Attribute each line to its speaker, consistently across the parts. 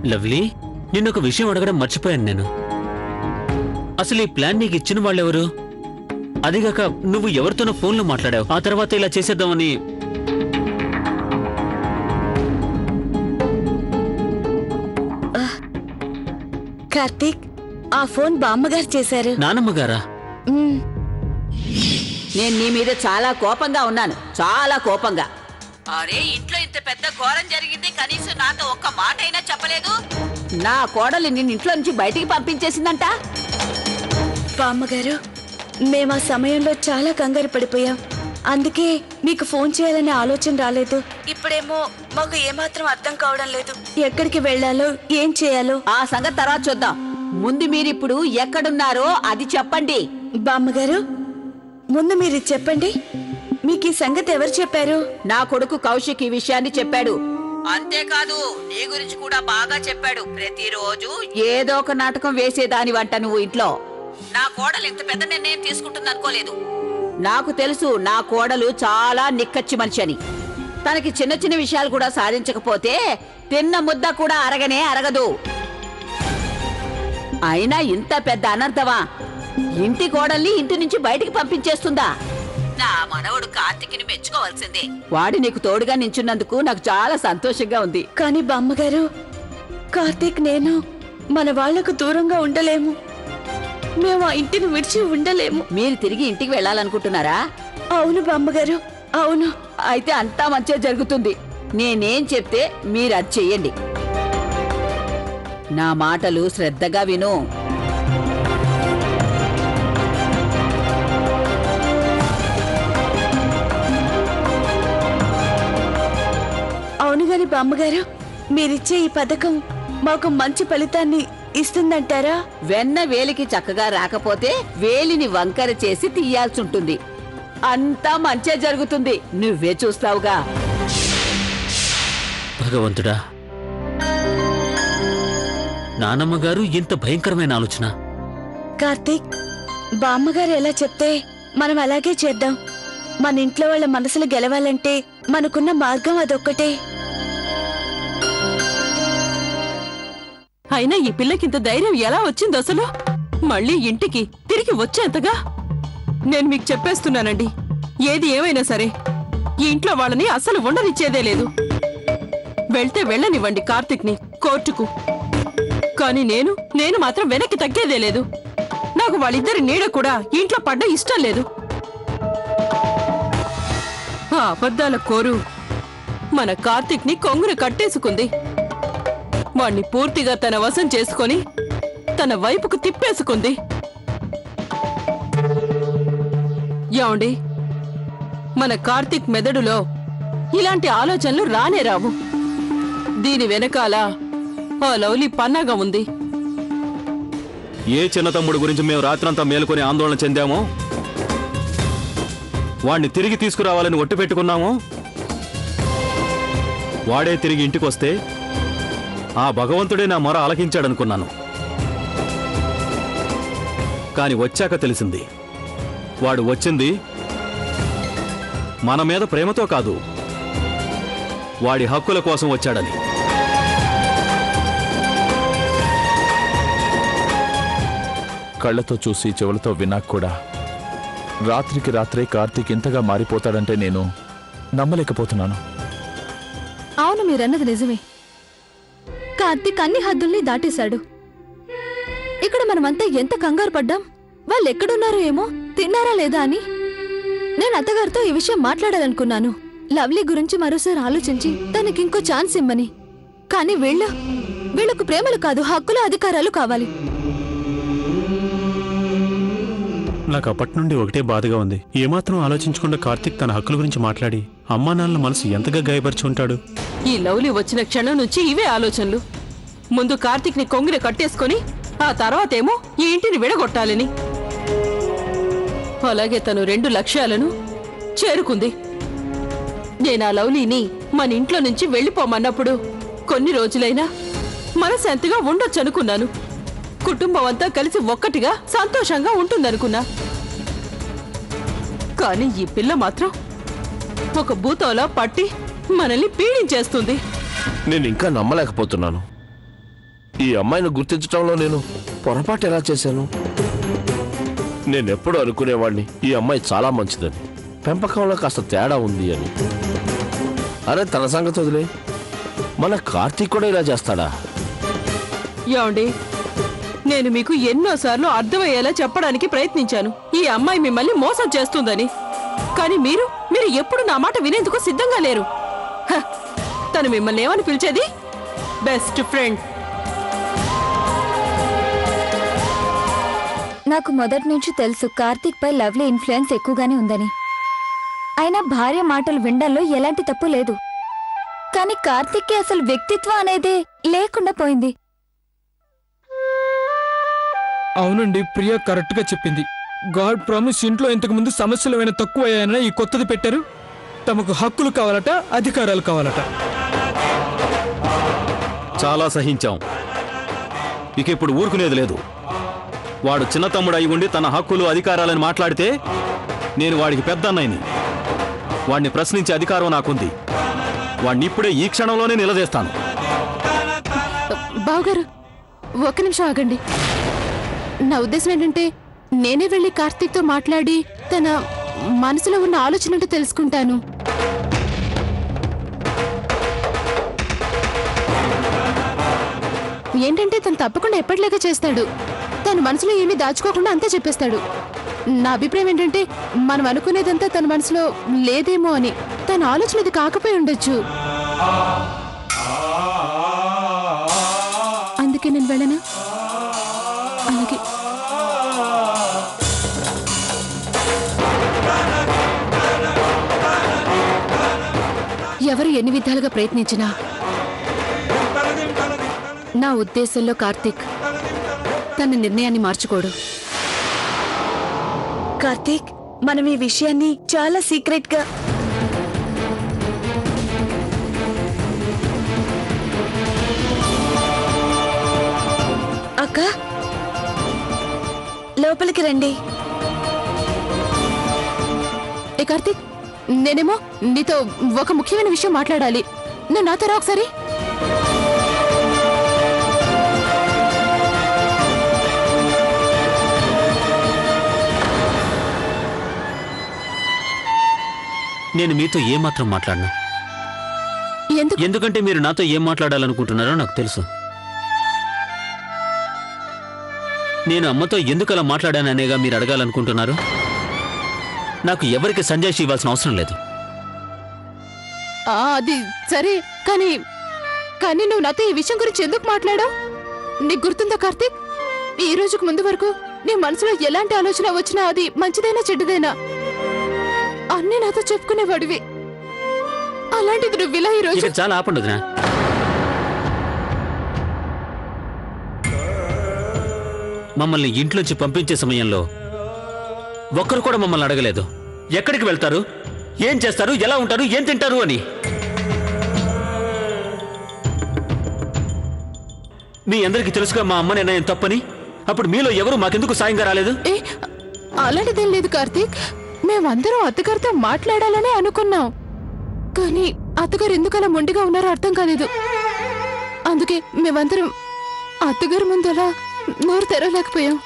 Speaker 1: Lovely, నిన్నొక విషయం అడగడం మర్చిపోయాను నేను. అసలు ఈ ప్లాన్ నీకు ఇచ్చిన వాళ్ళెవరు? అదిగాక నువ్వు ఎవరితోనో ఫోన్లో మాట్లాడావు, ఆ తర్వాత ఇలా చేసేద్దామని.
Speaker 2: కార్తీక్, ఆ ఫోన్ బామ్మగారు చేశారు.
Speaker 1: నానమ్మగారా?
Speaker 3: నేను నీ మీద చాలా కోపంగా ఉన్నాను, చాలా కోపంగా. అరే, ఇంట్లో ఇంత పెద్ద ఘోరం జరిగింది, కనీసం నాతో ఒక్క మాట అయినా చెప్పలేదు. నా కోడలు నిన్ను ఇంట్లో నుంచి బయటికి పంపించేసిందంట.
Speaker 2: బామ్మగారు, మేము ఆ సమయంలో చాలా కంగారు పడిపోయాం. అందుకే మీకు ఫోన్ చేయాలనే ఆలోచన రాలేదు. ఇప్పుడేమో మాకు ఏమాత్రం అర్థం కావడం లేదు, ఎక్కడికి వెళ్ళాలో ఏం చేయాలో.
Speaker 3: ఆ సంగతి తర్వాత చూద్దాం. ముందు మీరిప్పుడు ఎక్కడున్నారో అది చెప్పండి.
Speaker 2: బామ్మగారు, ముందు మీరు చెప్పండి, మీకు ఈ సంగతి ఎవరు చెప్పారు?
Speaker 3: నా కొడుకు కౌశిక్ ఈ విషయాన్ని చెప్పాడు. అంతేకాదు, నీ గురించి కూడా బాగా చెప్పాడు. ప్రతిరోజు ఏదో ఒక నాటకం వేసేదాని వంట నువ్వు ఇంట్లో. నా కోడలు ఇంత పెద్ద నిర్ణయం తీసుకుంటుంది అనుకోలేదు. నాకు తెలుసు నా కోడలు చాలా నిక్కచ్చి మనిషి అని. తనకి చిన్న చిన్న విషయాలు కూడా సాధించకపోతే తిన్న ముద్ద కూడా అరగనే అరగదు. అయినా ఇంత పెద్ద అనర్థమా? ఇంటి కోడల్ని ఇంటి నుంచి బయటికి పంపించేస్తుందా? నా మనవడు కార్తీక్ని మెచ్చుకోవాల్సిందే. వాడి నీకు తోడుగా నించున్నందుకు నాకు చాలా సంతోషంగా ఉంది.
Speaker 2: కానీ బామ్మగారు, కార్తీక్ నేను మన వాళ్లకు దూరంగా ఉండలేము. మేము ఆ ఇంటిని విడిచి ఉండలేము.
Speaker 3: మీరు తిరిగి ఇంటికి వెళ్ళాలనుకుంటున్నారా?
Speaker 2: అవును బామ్మగారు, అవును.
Speaker 3: అయితే అంతా మంచిగా జరుగుతుంది. నేనేం చెప్తే మీరు అది చెయ్యండి. నా మాటలు శ్రద్ధగా విను.
Speaker 2: అవును గాని బామ్మగారు, మీరిచ్చే ఈ పథకం మాకు మంచి ఫలితాన్ని ఇస్తుందంటారా?
Speaker 3: వెన్న వేలికి చక్కగా రాకపోతే వేలిని వంకర చేసి తీయాల్సి ఉంటుంది. అంతా మంచే జరుగుతుంది, నువ్వే చూస్తావుగా.
Speaker 1: భగవంతుడా, నానమ్మగారు ఇంత భయంకరమైన ఆలోచన.
Speaker 2: కార్తీక్, బామ్మగారు ఎలా చెప్తే మనం అలాగే చేద్దాం. మన ఇంట్లో వాళ్ళ మనసులు గెలవాలంటే మనకున్న మార్గం అదొక్కటే.
Speaker 4: అయినా ఈ పిల్లకింత ధైర్యం ఎలా వచ్చింది అసలు? మళ్ళీ ఇంటికి తిరిగి వచ్చేంతగా? నేను మీకు చెప్పేస్తున్నానండి, ఏది ఏమైనా సరే ఈ ఇంట్లో వాళ్ళని అసలు ఉండనిచ్చేదే లేదు. వెళ్తే వెళ్ళనివ్వండి కార్తీక్ని కోర్టుకు, కానీ నేను మాత్రం వెనక్కి తగ్గేదే లేదు. నాకు వాళ్ళిద్దరి నీడ కూడా ఇంట్లో పడ్డ ఇష్టం లేదు. ఆ అబద్ధాల కోరు మన కార్తీక్ని కొంగున కట్టేసుకుంది. వాణ్ణి పూర్తిగా తన వశం చేసుకొని తన వైపుకు తిప్పేసుకుంది. యాండి, మన కార్తీక్ మెదడులో ఇలాంటి ఆలోచనలు రానే రావు. దీని వెనకాల ఆ లవ్లీ పన్నాగా ఉంది.
Speaker 5: ఏ చిన్న తమ్ముడు గురించి మేము రాత్రంతా మేలుకొని ఆందోళన చెందామో, వాణ్ణి తిరిగి తీసుకురావాలని ఒట్టు పెట్టుకున్నామో, వాడే తిరిగి ఇంటికొస్తే ఆ భగవంతుడే నా మొర ఆలకించాడనుకున్నాను. కాని వచ్చాక తెలిసింది, వాడు వచ్చింది మన మీద ప్రేమతో కాదు, వాడి హక్కుల కోసం వచ్చాడని.
Speaker 6: కళ్ళతో చూసి చెవులతో విన్నాక కూడా రాత్రికి రాత్రే కార్తీక్ ఇంతగా మారిపోతాడంటే నేను నమ్మలేకపోతున్నాను.
Speaker 7: అవును, మీరన్నది నిజమే. కార్తీక్ అన్ని హద్దుల్ని దాటేశాడు. ఇక్కడ మనమంతా ఎంత కంగారు పడ్డాం. వాళ్ళు ఎక్కడున్నారో ఏమో, తిన్నారా లేదా అని. నేను అత్తగారితో ఈ విషయం మాట్లాడాలనుకున్నాను, లవ్లీ గురించి మరోసారి ఆలోచించి తనకింకో ఛాన్స్ ఇమ్మని. కానీ వీళ్లకు ప్రేమలు కాదు, హక్కుల అధికారాలు కావాలి.
Speaker 8: నాకు అప్పటి నుండి ఒకటే బాధగా ఉంది. ఏమాత్రం ఆలోచించకుండా కార్తీక్ తన హక్కుల గురించి మాట్లాడి అమ్మా నాన్నల మనసు ఎంతగా గాయపరిచి ఉంటాడు.
Speaker 4: ఈ లవ్లీ వచ్చిన క్షణం నుంచి ఇవే ఆలోచనలు. ముందు కార్తీక్ ని కొంగిన కట్టేసుకొని ఆ తర్వాతేమో ఈ ఇంటిని విడగొట్టాలని. అలాగే తను 2 లక్ష్యాలను చేరుకుంది. నేను ఆ లవ్లీని మన ఇంట్లో నుంచి వెళ్లిపోమన్నప్పుడు కొన్ని రోజులైనా మనశాంతిగా ఉండొచ్చనుకున్నాను. కుటుంబం అంతా కలిసి ఒక్కటిగా సంతోషంగా ఉంటుందనుకున్నా. కానీ ఈ పిల్ల మాత్రం ఒక భూతంలా పట్టి మనల్ని పీడించేస్తుంది.
Speaker 6: నేను ఇంకా నమ్మలేకపోతున్నాను.
Speaker 9: ఈ అమ్మాయిని గుర్తించడంలో నేను పొరపాటు ఎలా చేశాను? నేనెప్పుడు అనుకునేవాడిని ఈ అమ్మాయి చాలా మంచిదని, పెంపకంలో కాస్త తేడా ఉంది అని. అరే తన సంగతి వదిలే, మన కార్తీక్ కూడా ఇలా చేస్తాడా?
Speaker 4: ఏమండి, నేను మీకు ఎన్నోసార్లు అర్థమయ్యేలా చెప్పడానికి ప్రయత్నించాను ఈ అమ్మాయి మిమ్మల్ని మోసం చేస్తుందని. కానీ మీరు ఎప్పుడు నా మాట వినేందుకు సిద్ధంగా లేరు. హ, తను మిమ్మల్ని ఏమని పిలిచేది? Best friend.
Speaker 7: నాకు మొదటి నుంచి తెలుసు కార్తీక్ పై లవ్లీ ఇన్ఫ్లుయెన్స్ ఎక్కువగానే ఉందని. అయినా భార్య మాటలు వినడంలో ఎలాంటి తప్పు లేదు. కానీ కార్తీక్కి అసలు వ్యక్తిత్వం అనేది లేకుండా పోయింది.
Speaker 10: అవునండి, ప్రియ కరెక్ట్ గా చెప్పింది. గాడ్ ప్రామిస్ ఇంట్లో ఇంతకు ముందు సమస్యలు ఏమైనా తక్కువయ్యాయని ఈ కొత్తది పెట్టారు. తమకు హక్కులు కావాలట, అధికారాలు కావాలట.
Speaker 5: చాలా సహించాం, ఇక ఇప్పుడు ఊరుకునేది లేదు. వాడు చిన్న తమ్ముడు అయి ఉండి తన హక్కులు అధికారాలని మాట్లాడితే నేను వాడికి పెద్ద అన్నయ్యని. వాడిని ప్రశ్నించే అధికారం నాకుంది. వాడిని ఇప్పుడే ఈ క్షణంలోనే నిలదీస్తాను.
Speaker 7: బావగారు, ఒక్క నిమిషం ఆగండి. నా ఉద్దేశం ఏంటంటే నేనే వెళ్ళి కార్తీక్తో మాట్లాడి తన మనసులో ఉన్న ఆలోచన తెలుసుకుంటాను. ఏంటంటే తను తప్పకుండా ఎప్పటిలాగా చేస్తాడు. తన మనసులో ఏమీ దాచుకోకుండా అంతా చెప్పేస్తాడు. నా అభిప్రాయం ఏంటంటే మనం అనుకునేదంతా తన మనసులో లేదేమో అని. తన ఆలోచన ఇది కాకపోయి ఉండొచ్చు. అందుకే నేను వెళ్ళనా? అలాగే. ఎవరు ఎన్ని విధాలుగా ప్రయత్నించినా నా ఉద్దేశంలో కార్తీక్ తన నిర్ణయాన్ని మార్చుకోడు.
Speaker 2: కార్తీక్, మనం ఈ విషయాన్ని చాలా సీక్రెట్ గా అక్క లోపలికి రండి.
Speaker 7: ఏ కార్తీక్, నేనేమో నీతో ఒక ముఖ్యమైన విషయం మాట్లాడాలి. నువ్వు నాతో రా ఒకసారి.
Speaker 1: నేను మీతో ఏమాత్రం మాట్లాడను. ఎందుకంటే మీరు నాతో ఏం మాట్లాడాలనుకుంటున్నారో నాకు తెలుసు. నేను అమ్మతో ఎందుకు అలా మాట్లాడాననేగా మీరు అడగాలనుకుంటున్నారు. నాకు ఎవరికి సంజాయిషి ఇవ్వాల్సిన అవసరం లేదు.
Speaker 7: అది సరే, కానీ నువ్వు నాతో ఈ విషయం గురించి ఎందుకు మాట్లాడావు? నీకు గుర్తుందా కార్తీక్, ఈ రోజుకు ముందు వరకు నీ మనసులో ఎలాంటి ఆలోచన వచ్చినా అది మంచిదైనా చెడ్డదైనా అన్నీ నాతో చెప్పుకునేవాడివి. అలాంటిది నువ్వు ఇలా ఈ రోజు
Speaker 1: చాలా ఆపండి వదినా. మమ్మల్ని ఇంట్లోంచి పంపించే సమయంలో ఒక్కరు కూడా మమ్మల్ని అడగలేదు ఎక్కడికి వెళ్తారు, ఏం చేస్తారు, ఎలా ఉంటారు, ఏం తింటారు అని. మీ అందరికీ తెలుసుగా మా అమ్మ నిర్ణయం తప్పని. అప్పుడు మీలో ఎవరు మాకెందుకు సాయంగా రాలేదు?
Speaker 7: అలాంటిదేం లేదు కార్తీక్. మేమందరం అత్తగారితో మాట్లాడాలనే అనుకున్నాం. కానీ అత్తగారు ఎందుకు అలా మొండిగా ఉన్నారో అర్థం కాలేదు. అందుకే మేమందరం అత్తగారి ముందు అలా నోరు తెరవలేకపోయాం.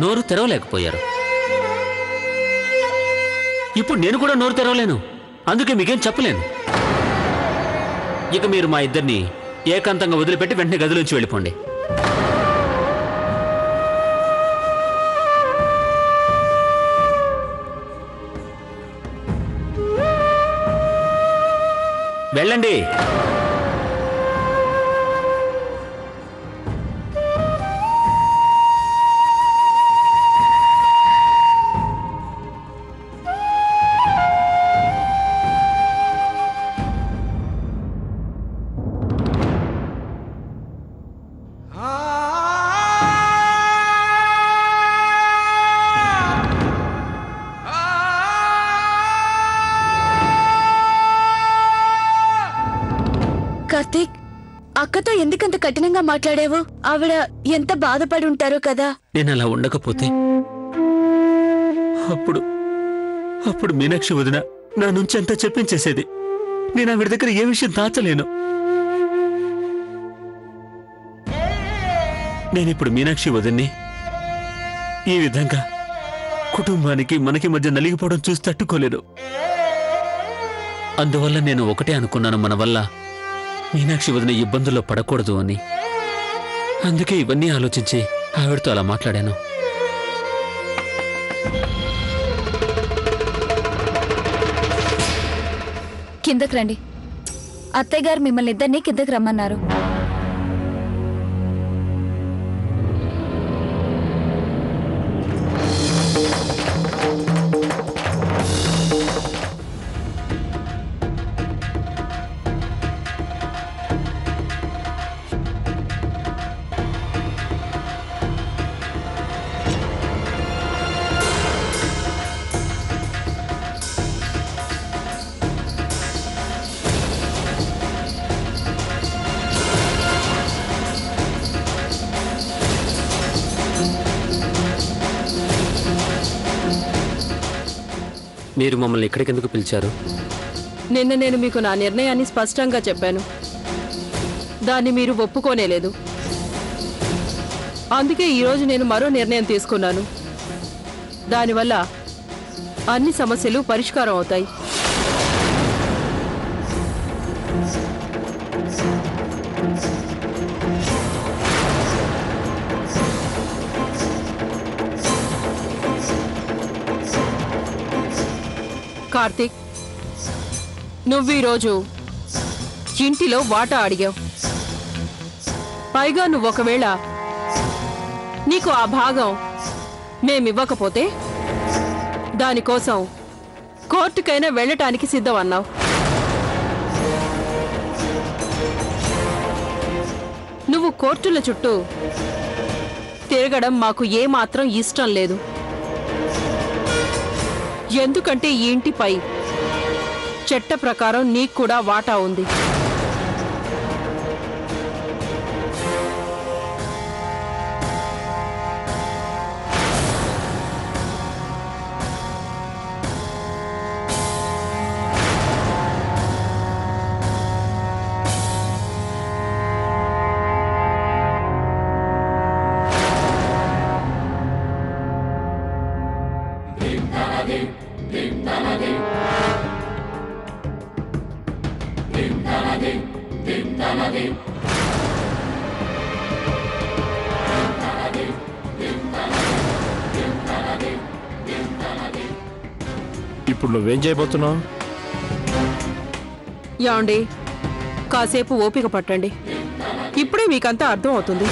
Speaker 1: నోరు తెరవలేకపోయారు. ఇప్పుడు నేను కూడా నోరు తెరవలేను. అందుకే మీకేం చెప్పలేను. ఇక మీరు మా ఇద్దరిని ఏకాంతంగా వదిలిపెట్టి వెంటనే గదిలోంచి వెళ్ళిపోండి. వెళ్ళండి.
Speaker 2: కార్తీక్, అక్కతో ఎందుకంత కఠినంగా మాట్లాడావు? ఆవిడ ఎంత బాధపడి ఉంటారో కదా.
Speaker 1: నేను అలా ఉండకపోతే అప్పుడు మీనాక్షి వదిన నా నుంచి అంతా చెప్పించేసేది. నేను ఆవిడ దగ్గర ఏ విషయం దాచలేను. నేనిప్పుడు మీనాక్షి వదిన్ని ఈ విధంగా కుటుంబానికి మనకి మధ్య నలిగిపోవడం చూసి తట్టుకోలేను. అందువల్ల నేను ఒకటే అనుకున్నాను, మన వల్ల మీనాక్షి వదిన ఇబ్బందుల్లో పడకూడదు అని. అందుకే ఇవన్నీ ఆలోచించి ఆవిడతో అలా మాట్లాడాను.
Speaker 7: కిందకి రండి. అత్తయ్య గారు మిమ్మల్ని ఇద్దరినీ కిందకి రమ్మన్నారు.
Speaker 1: మీరు మమ్మల్ని ఎక్కడికెందుకు పిలిచారు?
Speaker 4: నిన్న నేను మీకు నా నిర్ణయాన్ని స్పష్టంగా చెప్పాను. దాన్ని మీరు ఒప్పుకోనేలేదు. అందుకే ఈరోజు నేను మరో నిర్ణయం తీసుకున్నాను. దానివల్ల అన్ని సమస్యలు పరిష్కారం అవుతాయి. కార్తీక్, నువ్వు ఈరోజు ఇంటిలో వాటా అడిగావు. పైగా నువ్వు ఒకవేళ నీకు ఆ భాగం మేమివ్వకపోతే దానికోసం కోర్టుకైనా వెళ్ళటానికి సిద్ధం అన్నావు. నువ్వు కోర్టుల చుట్టూ తిరగడం మాకు ఏమాత్రం ఇష్టం లేదు. ఎందుకంటే ఈ ఇంటిపై చట్ట ప్రకారం నీకు కూడా వాటా ఉంది.
Speaker 9: ఇప్పుడు నువ్వేం చేయబోతున్నావు?
Speaker 4: యాండి, కాసేపు ఓపిక పట్టండి. ఇప్పుడే మీకంతా అర్థం అవుతుంది.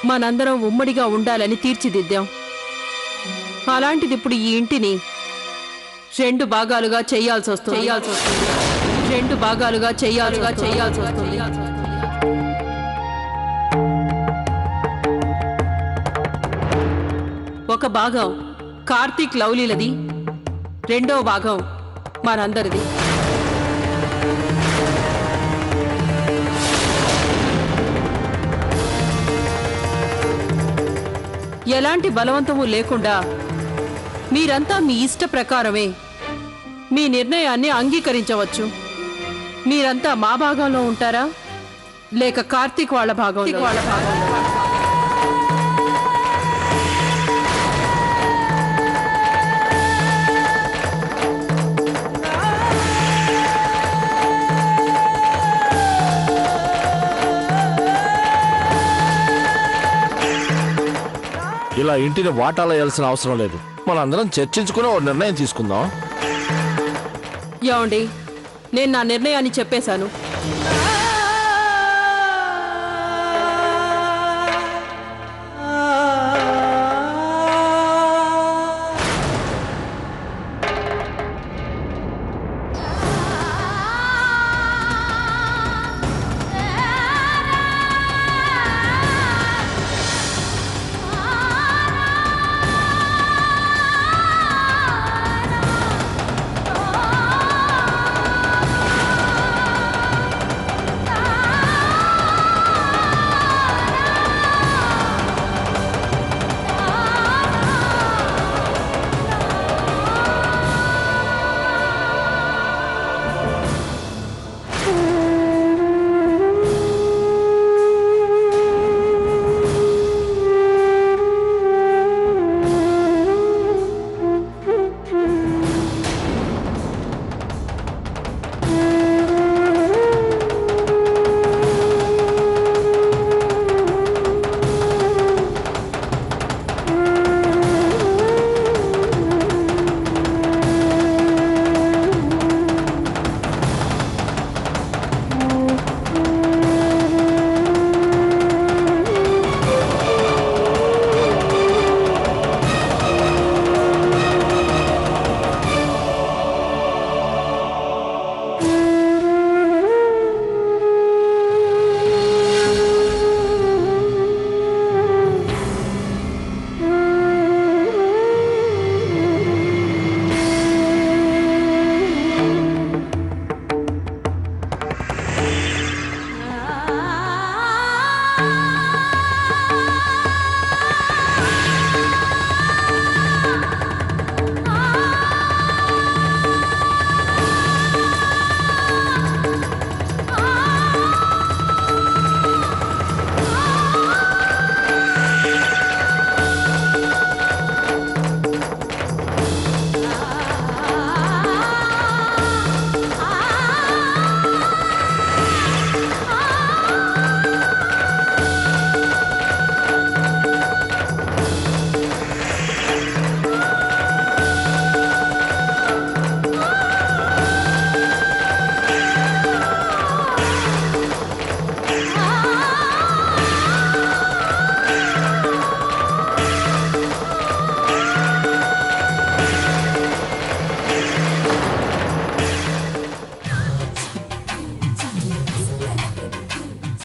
Speaker 4: మనందరం ఉమ్మడిగా ఉండాలని తీర్చిదిద్దాం. అలాంటిది ఇప్పుడు ఈ ఇంటిని 2 భాగాలుగా చేయాల్సి వస్తుంది. 2 భాగాలుగా చేయాల్సి వస్తుంది. ఒక భాగం కార్తీక్ లవ్లీలది, 2వ భాగం మనందరిది. ఎలాంటి బలవంతము లేకుండా మీరంతా మీ ఇష్ట ప్రకారమే మీ నిర్ణయాన్ని అంగీకరించవచ్చు. మీరంతా మా భాగంలో ఉంటారా, లేక కార్తీక్ వాళ్ళ భాగంలో?
Speaker 9: ఇలా ఇంటిని వాటాలో వేయాల్సిన అవసరం లేదు. మనందరం చర్చించుకుని ఒక నిర్ణయం తీసుకుందాం.
Speaker 4: ఏమండి, నేను నా నిర్ణయాన్ని చెప్పేశాను.